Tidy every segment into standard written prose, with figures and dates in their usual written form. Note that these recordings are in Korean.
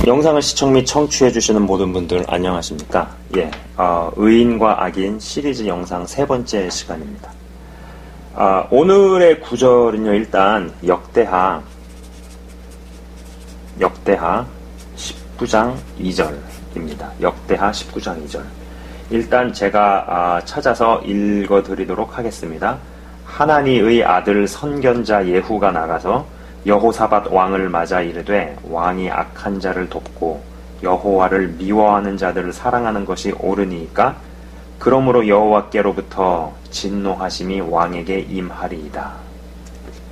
영상을 시청 및 청취해주시는 모든 분들 안녕하십니까? 의인과 악인 시리즈 영상 세 번째 시간입니다. 오늘의 구절은요, 일단 역대하 19장 2절입니다. 역대하 19장 2절. 일단 제가 찾아서 읽어드리도록 하겠습니다. 하나니의 아들 선견자 예후가 나가서 여호사밧 왕을 맞아 이르되 왕이 악한 자를 돕고 여호와를 미워하는 자들을 사랑하는 것이 옳으니까 그러므로 여호와께로부터 진노하심이 왕에게 임하리이다.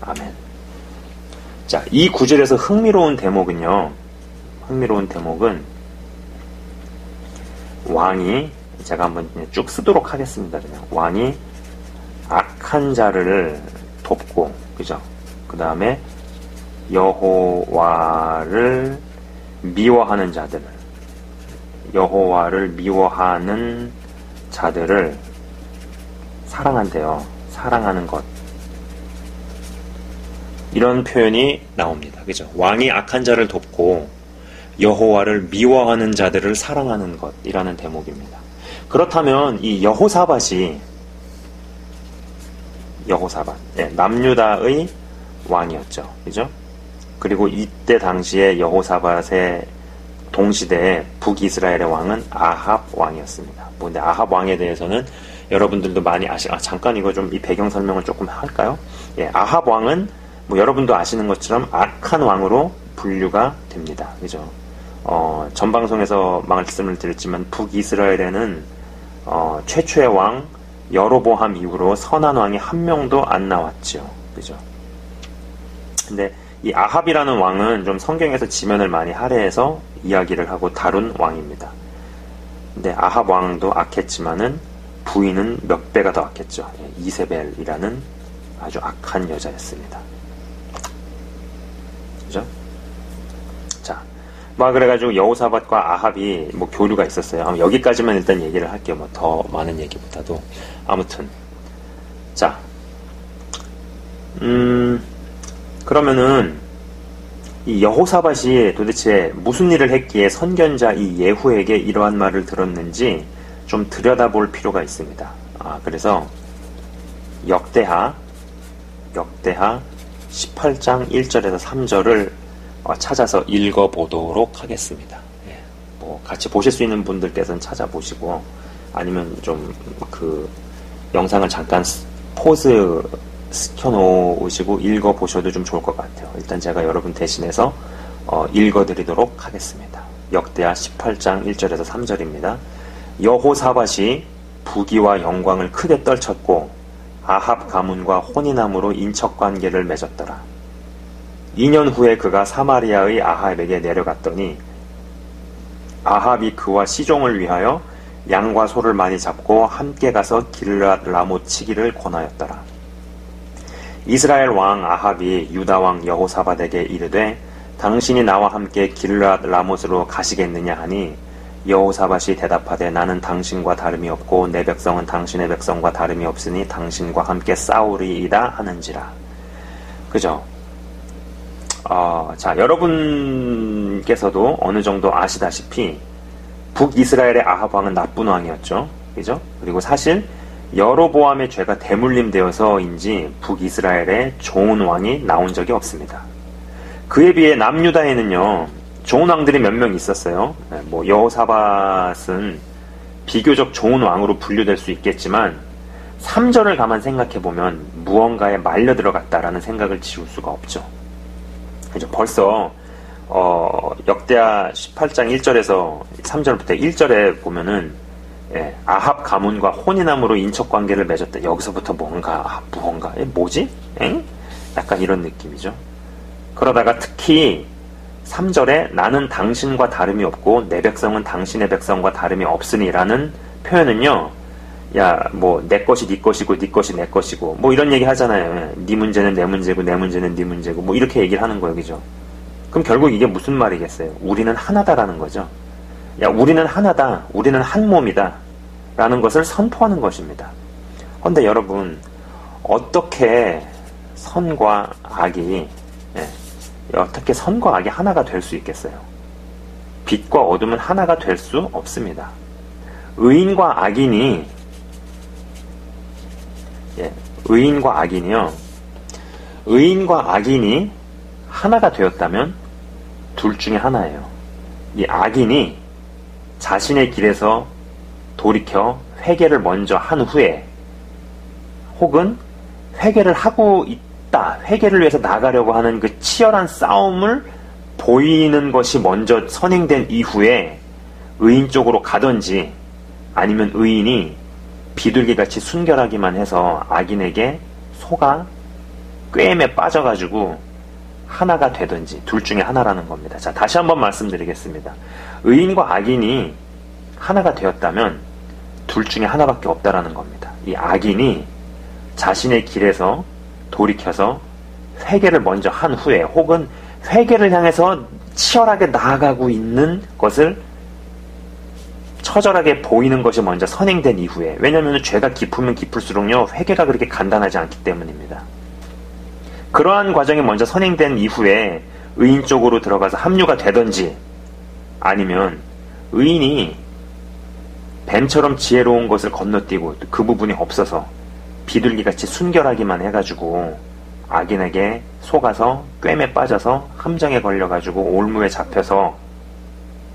아멘. 자, 이 구절에서 흥미로운 대목은 왕이, 제가 한번 쭉 쓰도록 하겠습니다. 그냥 왕이 악한 자를 돕고, 그죠? 그 다음에 여호와를 미워하는 자들을 사랑한대요. 사랑하는 것. 이런 표현이 나옵니다. 그죠? 왕이 악한 자를 돕고 여호와를 미워하는 자들을 사랑하는 것이라는 대목입니다. 그렇다면 이 여호사밧, 남유다의 왕이었죠. 그죠? 그리고 이때 당시에 여호사밧의 동시대에 북이스라엘의 왕은 아합 왕이었습니다. 근데 아합 왕에 대해서는 여러분들도 많이 잠깐 이거 좀 이 배경 설명을 조금 할까요? 아합 왕은 여러분도 아시는 것처럼 악한 왕으로 분류가 됩니다. 그죠? 전 방송에서 말씀을 드렸지만 북이스라엘에는 최초의 왕 여로보암 이후로 선한 왕이 한 명도 안 나왔죠. 그죠? 근데 이 아합이라는 왕은 좀 성경에서 지면을 많이 할애해서 이야기를 하고 다룬 왕입니다. 근데 아합 왕도 악했지만은 부인은 몇 배가 더 악했죠. 이세벨이라는 아주 악한 여자였습니다. 그죠? 자, 그래가지고 여호사밧과 아합이 교류가 있었어요. 여기까지만 일단 얘기를 할게요. 더 많은 얘기보다도. 아무튼. 자, 그러면은 이 여호사밧이 도대체 무슨 일을 했기에 선견자 이 예후에게 이러한 말을 들었는지 좀 들여다볼 필요가 있습니다. 그래서 역대하 18장 1절에서 3절을 찾아서 읽어보도록 하겠습니다. 같이 보실 수 있는 분들께서는 찾아보시고, 아니면 좀 영상을 잠깐 포즈 시켜놓으시고 읽어보셔도 좀 좋을 것 같아요. 일단 제가 여러분 대신해서 읽어드리도록 하겠습니다. 역대하 18장 1절에서 3절입니다. 여호사밧이 부귀와 영광을 크게 떨쳤고 아합 가문과 혼인함으로 인척관계를 맺었더라. 2년 후에 그가 사마리아의 아합에게 내려갔더니 아합이 그와 시종을 위하여 양과 소를 많이 잡고 함께 가서 길르앗 라못 치기를 권하였더라. 이스라엘 왕 아합이 유다 왕 여호사밧에게 이르되 당신이 나와 함께 길르앗 라못으로 가시겠느냐 하니 여호사밧이 대답하되 나는 당신과 다름이 없고 내 백성은 당신의 백성과 다름이 없으니 당신과 함께 싸우리이다 하는지라. 그죠? 자, 여러분께서도 어느 정도 아시다시피 북이스라엘의 아합 왕은 나쁜 왕이었죠. 그죠? 그리고 사실 여로보암의 죄가 대물림되어서인지 북이스라엘에 좋은 왕이 나온 적이 없습니다. 그에 비해 남유다에는요, 좋은 왕들이 몇 명 있었어요. 여호사밧은 비교적 좋은 왕으로 분류될 수 있겠지만 3절을 가만 생각해보면 무언가에 말려 들어갔다라는 생각을 지울 수가 없죠. 그죠? 벌써 역대하 18장 1절에서 3절부터 1절에 보면은 아합 가문과 혼인함으로 인척관계를 맺었다. 여기서부터 무언가, 뭐지? 약간 이런 느낌이죠. 그러다가 특히 3절에 나는 당신과 다름이 없고 내 백성은 당신의 백성과 다름이 없으니라는 표현은요, 내 것이 네 것이고 네 것이 내 것이고 이런 얘기 하잖아요. 네 문제는 내 문제고 내 문제는 네 문제고 이렇게 얘기를 하는 거예요. 그죠? 그럼 결국 이게 무슨 말이겠어요? 우리는 하나다라는 거죠. 우리는 하나다, 우리는 한 몸이다 라는 것을 선포하는 것입니다. 그런데 여러분, 어떻게 선과 악이 하나가 될 수 있겠어요? 빛과 어둠은 하나가 될 수 없습니다. 의인과 악인이 의인과 악인이 하나가 되었다면 둘 중에 하나예요. 이 악인이 자신의 길에서 돌이켜 회개를 먼저 한 후에, 혹은 회개를 하고 있다, 회개를 위해서 나가려고 하는 그 치열한 싸움을 보이는 것이 먼저 선행된 이후에 의인 쪽으로 가든지, 아니면 의인이 비둘기같이 순결하기만 해서 악인에게 속아 꾀임에 빠져가지고 하나가 되든지, 둘 중에 하나라는 겁니다. 자, 다시 한번 말씀드리겠습니다. 의인과 악인이 하나가 되었다면 둘 중에 하나밖에 없다라는 겁니다. 이 악인이 자신의 길에서 돌이켜서 회개를 먼저 한 후에, 혹은 회개를 향해서 치열하게 나아가고 있는 것을 처절하게 보이는 것이 먼저 선행된 이후에, 왜냐하면 죄가 깊으면 깊을수록요, 회개가 그렇게 간단하지 않기 때문입니다. 그러한 과정이 먼저 선행된 이후에 의인 쪽으로 들어가서 합류가 되든지, 아니면 의인이 뱀처럼 지혜로운 것을 건너뛰고 그 부분이 없어서 비둘기같이 순결하기만 해가지고 악인에게 속아서 꿰매 빠져서 함정에 걸려가지고 올무에 잡혀서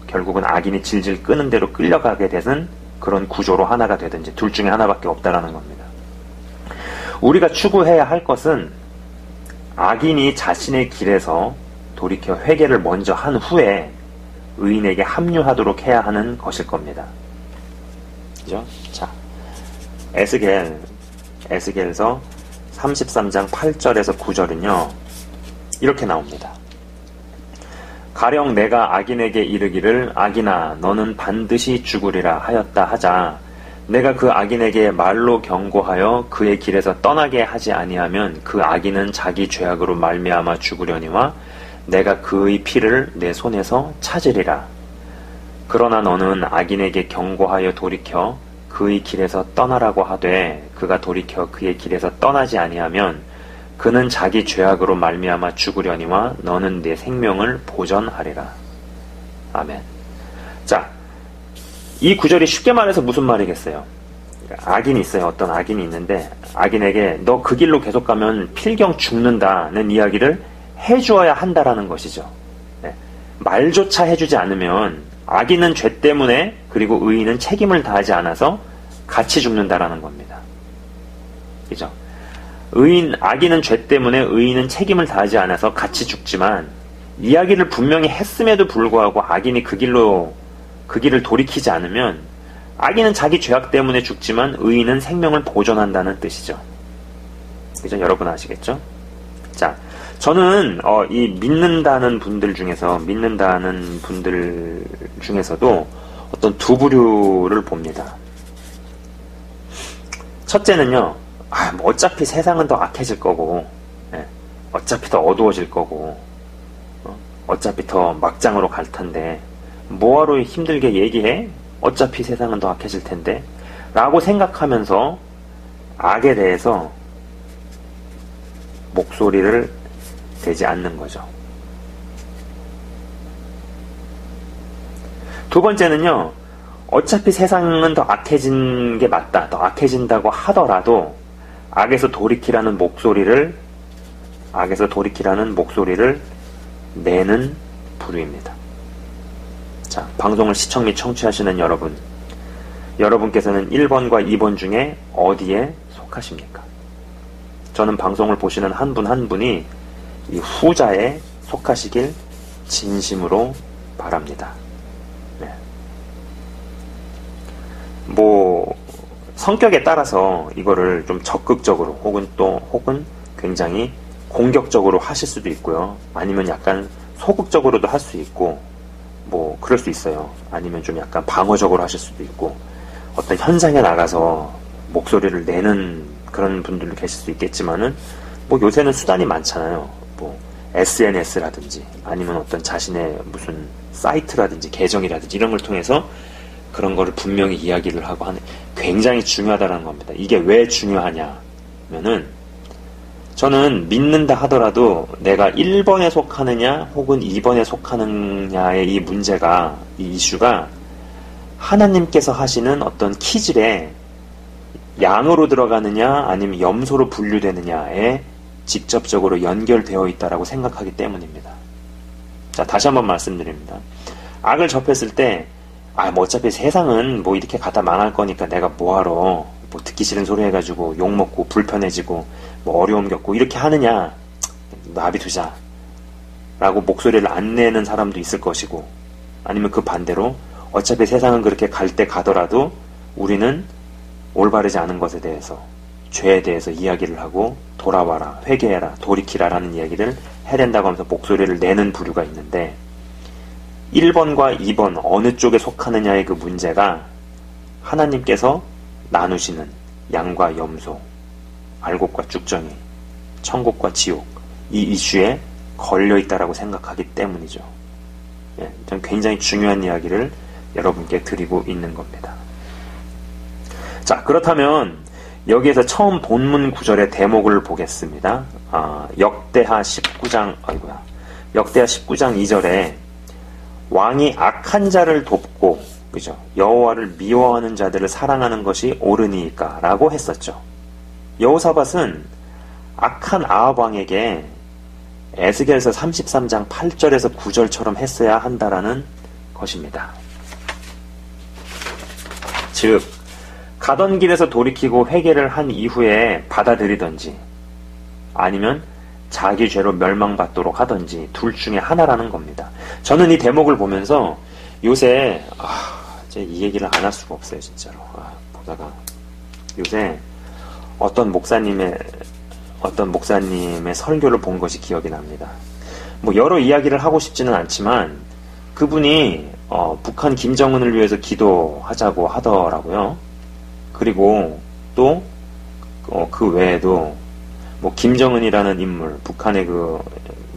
결국은 악인이 질질 끄는 대로 끌려가게 되는 그런 구조로 하나가 되든지, 둘 중에 하나밖에 없다라는 겁니다. 우리가 추구해야 할 것은 악인이 자신의 길에서 돌이켜 회개를 먼저 한 후에 의인에게 합류하도록 해야 하는 것일 겁니다. 그죠? 자, 에스겔서 33장 8절에서 9절은요, 이렇게 나옵니다. 가령 내가 악인에게 이르기를 악인아 너는 반드시 죽으리라 하였다 하자, 내가 그 악인에게 말로 경고하여 그의 길에서 떠나게 하지 아니하면 그 악인은 자기 죄악으로 말미암아 죽으려니와 내가 그의 피를 내 손에서 찾으리라. 그러나 너는 악인에게 경고하여 돌이켜 그의 길에서 떠나라고 하되 그가 돌이켜 그의 길에서 떠나지 아니하면 그는 자기 죄악으로 말미암아 죽으려니와 너는 내 생명을 보전하리라. 아멘. 자, 이 구절이 쉽게 말해서 무슨 말이겠어요? 악인이 있어요. 어떤 악인이 있는데 악인에게 너 그 길로 계속 가면 필경 죽는다는 이야기를 해주어야 한다라는 것이죠. 네. 말조차 해주지 않으면 악인은 죄 때문에, 그리고 의인은 책임을 다하지 않아서 같이 죽는다라는 겁니다. 그죠? 악인은 죄 때문에, 의인은 책임을 다하지 않아서 같이 죽지만, 이야기를 분명히 했음에도 불구하고 악인이 그 길을 돌이키지 않으면 악인은 자기 죄악 때문에 죽지만 의인은 생명을 보존한다는 뜻이죠. 그죠? 여러분 아시겠죠? 자, 저는 이 믿는다는 분들 중에서도 어떤 두 부류를 봅니다. 첫째는요, 뭐 어차피 세상은 더 악해질 거고, 어차피 더 어두워질 거고, 어차피 더 막장으로 갈 텐데 뭐하러 힘들게 얘기해? 어차피 세상은 더 악해질 텐데 라고 생각하면서 악에 대해서 목소리를 대지 않는 거죠. 두 번째는요, 어차피 세상은 더 악해진 게 맞다, 더 악해진다고 하더라도 악에서 돌이키라는 목소리를 내는 부류입니다. 자, 방송을 시청 및 청취하시는 여러분께서는 1번과 2번 중에 어디에 속하십니까? 저는 방송을 보시는 한 분 한 분이 이 후자에 속하시길 진심으로 바랍니다. 네. 성격에 따라서 이거를 좀 적극적으로 혹은 굉장히 공격적으로 하실 수도 있고요. 아니면 약간 소극적으로도 할 수 있고, 그럴 수 있어요. 아니면 좀 약간 방어적으로 하실 수도 있고, 어떤 현장에 나가서 목소리를 내는 그런 분들도 계실 수 있겠지만은, 요새는 수단이 많잖아요. SNS라든지, 아니면 어떤 자신의 무슨 사이트라든지, 계정이라든지, 이런 걸 통해서 그런 거를 분명히 이야기를 하고 하는, 굉장히 중요하다는 겁니다. 이게 왜 중요하냐면은, 저는 믿는다 하더라도 내가 1번에 속하느냐 혹은 2번에 속하느냐의 이 문제가, 이 이슈가 하나님께서 하시는 어떤 키질에 양으로 들어가느냐 아니면 염소로 분류되느냐에 직접적으로 연결되어 있다라고 생각하기 때문입니다. 자, 다시 한번 말씀드립니다. 악을 접했을 때 뭐 어차피 세상은 뭐 이렇게 가다 망할 거니까 내가 뭐하러 뭐 듣기 싫은 소리 해가지고 욕먹고 불편해지고 뭐 어려움 겪고 이렇게 하느냐, 놔비두자 라고 목소리를 안 내는 사람도 있을 것이고, 아니면 그 반대로 어차피 세상은 그렇게 갈 때 가더라도 우리는 올바르지 않은 것에 대해서, 죄에 대해서 이야기를 하고 돌아와라, 회개해라, 돌이키라 라는 이야기를 해야 된다고 하면서 목소리를 내는 부류가 있는데, 1번과 2번 어느 쪽에 속하느냐의 그 문제가 하나님께서 나누시는 양과 염소, 알곡과 쭉정이, 천국과 지옥, 이 이슈에 걸려있다라고 생각하기 때문이죠. 전 굉장히 중요한 이야기를 여러분께 드리고 있는 겁니다. 자, 그렇다면 여기에서 처음 본문 구절의 대목을 보겠습니다. 역대하 19장 2절에 왕이 악한 자를 돕고, 그죠? 여호와를 미워하는 자들을 사랑하는 것이 옳으니까 라고 했었죠. 여호사밧은 악한 아합 왕에게 에스겔서 33장 8절에서 9절처럼 했어야 한다라는 것입니다. 즉, 가던 길에서 돌이키고 회개를 한 이후에 받아들이든지 아니면 자기 죄로 멸망받도록 하든지 둘 중에 하나라는 겁니다. 저는 이 대목을 보면서 요새 제가 이 얘기를 안 할 수가 없어요, 진짜로. 보다가 요새 어떤 목사님의 설교를 본 것이 기억이 납니다. 뭐 여러 이야기를 하고 싶지는 않지만 그분이 북한 김정은을 위해서 기도하자고 하더라고요. 그리고 또 그 외에도 뭐 김정은이라는 인물, 북한의 그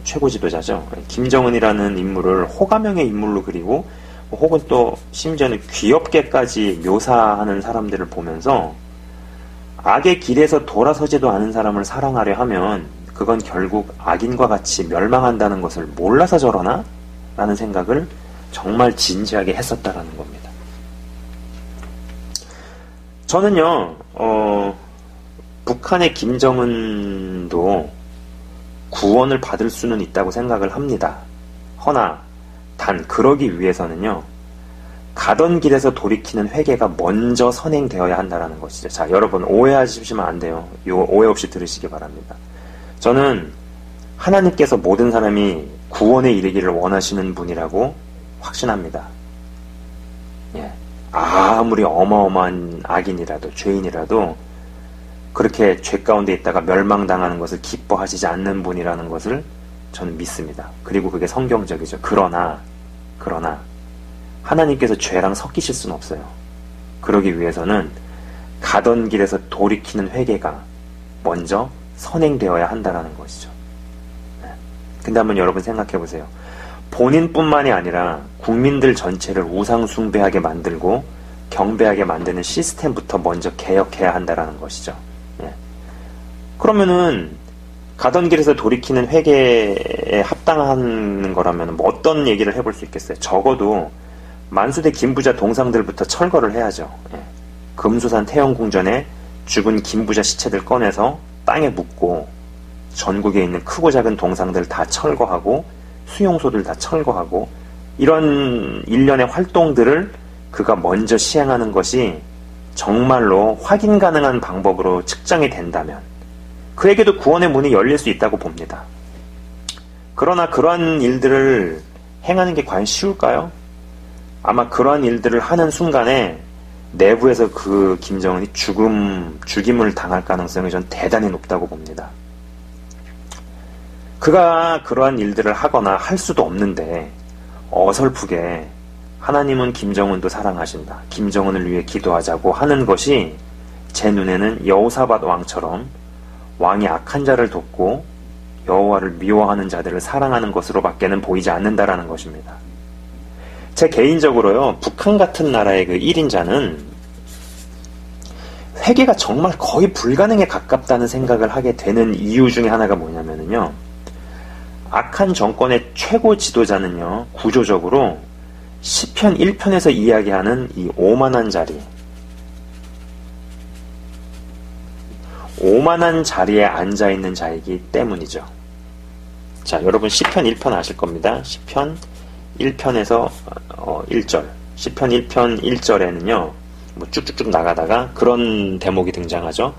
최고 지도자죠. 김정은이라는 인물을 호감형의 인물로 그리고 혹은 또 심지어는 귀엽게까지 묘사하는 사람들을 보면서 악의 길에서 돌아서지도 않은 사람을 사랑하려 하면 그건 결국 악인과 같이 멸망한다는 것을 몰라서 저러나? 라는 생각을 정말 진지하게 했었다라는 겁니다. 저는요, 북한의 김정은도 구원을 받을 수는 있다고 생각을 합니다. 허나 단 그러기 위해서는요, 가던 길에서 돌이키는 회개가 먼저 선행되어야 한다는 것이죠. 자, 여러분 오해하시면 안 돼요. 이거 오해 없이 들으시기 바랍니다. 저는 하나님께서 모든 사람이 구원에 이르기를 원하시는 분이라고 확신합니다. 아무리 어마어마한 악인이라도 죄인이라도 그렇게 죄 가운데 있다가 멸망당하는 것을 기뻐하시지 않는 분이라는 것을 저는 믿습니다. 그리고 그게 성경적이죠. 그러나 하나님께서 죄랑 섞이실 수는 없어요. 그러기 위해서는 가던 길에서 돌이키는 회개가 먼저 선행되어야 한다는 것이죠. 근데 한번 여러분 생각해 보세요. 본인뿐만이 아니라 국민들 전체를 우상 숭배하게 만들고 경배하게 만드는 시스템부터 먼저 개혁해야 한다는 것이죠. 그러면은 가던 길에서 돌이키는 회개에 합당한 거라면 뭐 어떤 얘기를 해볼 수 있겠어요? 적어도 만수대 김부자 동상들부터 철거를 해야죠. 금수산 태영궁전에 죽은 김부자 시체들 꺼내서 땅에 묻고 전국에 있는 크고 작은 동상들 다 철거하고 수용소들 다 철거하고 이런 일련의 활동들을 그가 먼저 시행하는 것이 정말로 확인 가능한 방법으로 측정이 된다면 그에게도 구원의 문이 열릴 수 있다고 봅니다. 그러나 그러한 일들을 행하는 게 과연 쉬울까요? 아마 그러한 일들을 하는 순간에 내부에서 그 김정은이 죽임을 당할 가능성이 전 대단히 높다고 봅니다. 그가 그러한 일들을 하거나 할 수도 없는데 어설프게 하나님은 김정은도 사랑하신다, 김정은을 위해 기도하자고 하는 것이 제 눈에는 여호사밧 왕처럼 왕이 악한 자를 돕고 여호와를 미워하는 자들을 사랑하는 것으로 밖에는 보이지 않는다라는 것입니다. 제 개인적으로요, 북한 같은 나라의 그 1인자는 회개가 정말 거의 불가능에 가깝다는 생각을 하게 되는 이유 중에 하나가 뭐냐면요. 악한 정권의 최고 지도자는요, 구조적으로 시편 1편에서 이야기하는 이 오만한 자리, 오만한 자리에 앉아있는 자이기 때문이죠. 자, 여러분 시편 1편 아실 겁니다. 시편 1편에서 1절. 시편 1편 1절에는요, 뭐 쭉쭉쭉 나가다가 그런 대목이 등장하죠.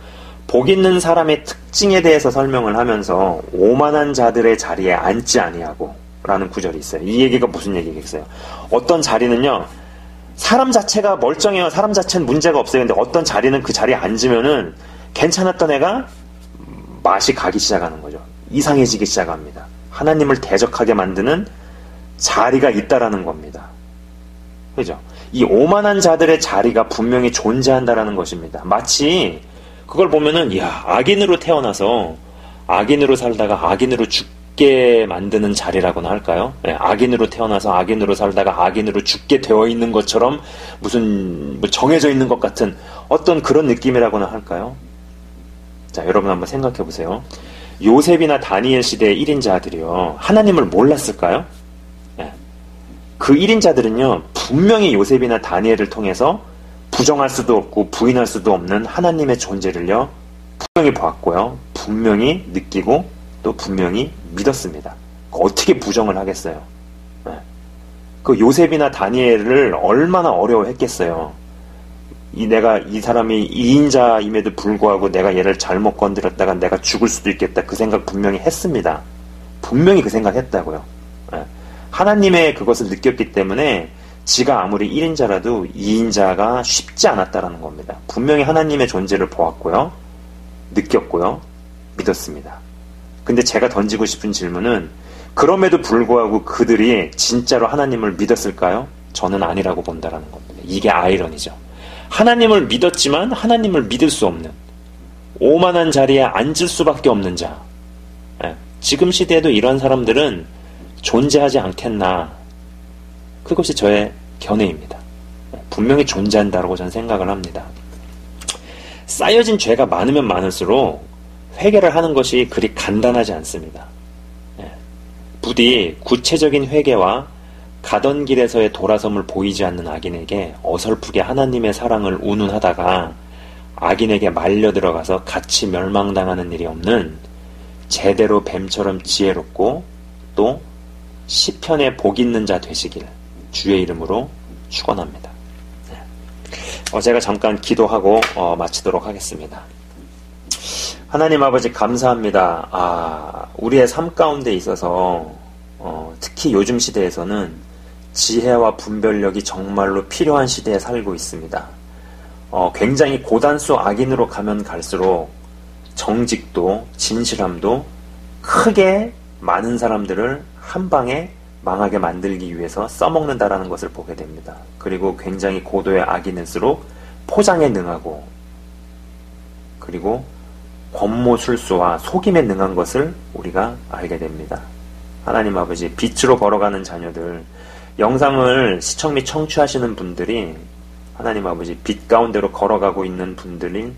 복 있는 사람의 특징에 대해서 설명을 하면서 오만한 자들의 자리에 앉지 아니하고 라는 구절이 있어요. 이 얘기가 무슨 얘기겠어요? 어떤 자리는요, 사람 자체가 멀쩡해요. 사람 자체는 문제가 없어요. 근데 어떤 자리는 그 자리에 앉으면은 괜찮았던 애가 맛이 가기 시작하는 거죠. 이상해지기 시작합니다. 하나님을 대적하게 만드는 자리가 있다라는 겁니다. 그죠? 이 오만한 자들의 자리가 분명히 존재한다라는 것입니다. 마치 그걸 보면은, 야, 악인으로 태어나서 악인으로 살다가 악인으로 죽게 만드는 자리라고나 할까요? 네, 악인으로 태어나서 악인으로 살다가 악인으로 죽게 되어 있는 것처럼 무슨 정해져 있는 것 같은 어떤 그런 느낌이라고나 할까요? 자, 여러분 한번 생각해 보세요. 요셉이나 다니엘 시대의 1인자들이요, 하나님을 몰랐을까요? 네. 그 1인자들은요, 분명히 요셉이나 다니엘을 통해서 부정할 수도 없고 부인할 수도 없는 하나님의 존재를요, 분명히 보았고요, 분명히 느끼고 또 분명히 믿었습니다. 어떻게 부정을 하겠어요? 네. 그 요셉이나 다니엘을 얼마나 어려워했겠어요. 내가 이 사람이 2인자임에도 불구하고 내가 얘를 잘못 건드렸다가 내가 죽을 수도 있겠다, 그 생각 분명히 했습니다. 분명히 그 생각 했다고요. 네. 하나님의 그것을 느꼈기 때문에 지가 아무리 1인자라도 2인자가 쉽지 않았다라는 겁니다. 분명히 하나님의 존재를 보았고요, 느꼈고요, 믿었습니다. 근데 제가 던지고 싶은 질문은, 그럼에도 불구하고 그들이 진짜로 하나님을 믿었을까요? 저는 아니라고 본다라는 겁니다. 이게 아이러니죠. 하나님을 믿었지만 하나님을 믿을 수 없는, 오만한 자리에 앉을 수밖에 없는 자. 지금 시대에도 이런 사람들은 존재하지 않겠나, 그것이 저의 견해입니다. 분명히 존재한다고 저는 생각을 합니다. 쌓여진 죄가 많으면 많을수록 회개를 하는 것이 그리 간단하지 않습니다. 부디 구체적인 회개와 가던 길에서의 돌아섬을 보이지 않는 악인에게 어설프게 하나님의 사랑을 운운하다가 악인에게 말려 들어가서 같이 멸망당하는 일이 없는 제대로 뱀처럼 지혜롭고 또 시편에 복 있는 자 되시길 주의 이름으로 축원합니다. 제가 잠깐 기도하고 마치도록 하겠습니다. 하나님 아버지, 감사합니다. 우리의 삶 가운데 있어서 특히 요즘 시대에서는 지혜와 분별력이 정말로 필요한 시대에 살고 있습니다. 굉장히 고단수 악인으로 가면 갈수록 정직도 진실함도 크게 많은 사람들을 한 방에 망하게 만들기 위해서 써먹는다라는 것을 보게 됩니다. 그리고 굉장히 고도의 악인일수록 포장에 능하고, 그리고 권모술수와 속임에 능한 것을 우리가 알게 됩니다. 하나님 아버지, 빛으로 걸어가는 자녀들, 영상을 시청 및 청취하시는 분들이 하나님 아버지 빛 가운데로 걸어가고 있는 분들이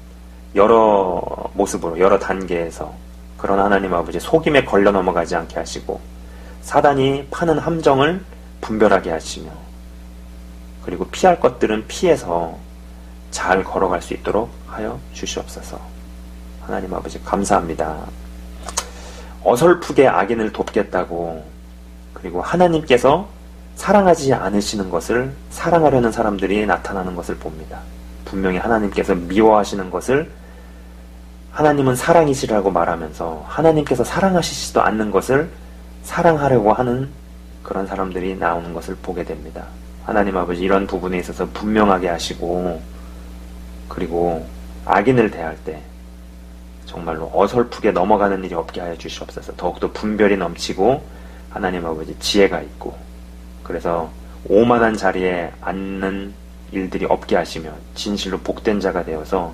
여러 모습으로, 여러 단계에서 그런 하나님 아버지 속임에 걸려 넘어가지 않게 하시고, 사단이 파는 함정을 분별하게 하시며, 그리고 피할 것들은 피해서 잘 걸어갈 수 있도록 하여 주시옵소서. 하나님 아버지, 감사합니다. 어설프게 악인을 돕겠다고, 그리고 하나님께서 사랑하지 않으시는 것을 사랑하려는 사람들이 나타나는 것을 봅니다. 분명히 하나님께서 미워하시는 것을 하나님은 사랑이시라고 말하면서 하나님께서 사랑하시지도 않는 것을 사랑하려고 하는 그런 사람들이 나오는 것을 보게 됩니다. 하나님 아버지, 이런 부분에 있어서 분명하게 하시고, 그리고 악인을 대할 때 정말로 어설프게 넘어가는 일이 없게 하여 주시옵소서. 더욱더 분별이 넘치고 하나님 아버지 지혜가 있고, 그래서 오만한 자리에 앉는 일들이 없게 하시며 진실로 복된 자가 되어서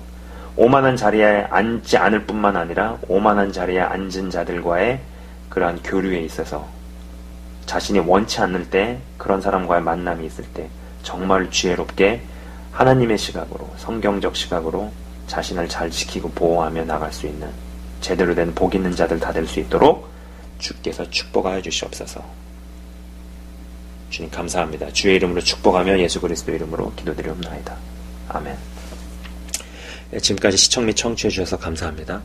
오만한 자리에 앉지 않을 뿐만 아니라 오만한 자리에 앉은 자들과의 그러한 교류에 있어서 자신이 원치 않을 때 그런 사람과의 만남이 있을 때 정말 지혜롭게 하나님의 시각으로, 성경적 시각으로 자신을 잘 지키고 보호하며 나갈 수 있는 제대로 된 복 있는 자들 다 될 수 있도록 주께서 축복하여 주시옵소서. 주님 감사합니다. 주의 이름으로 축복하며 예수 그리스도 이름으로 기도드리옵나이다. 아멘. 지금까지 시청 및 청취해 주셔서 감사합니다.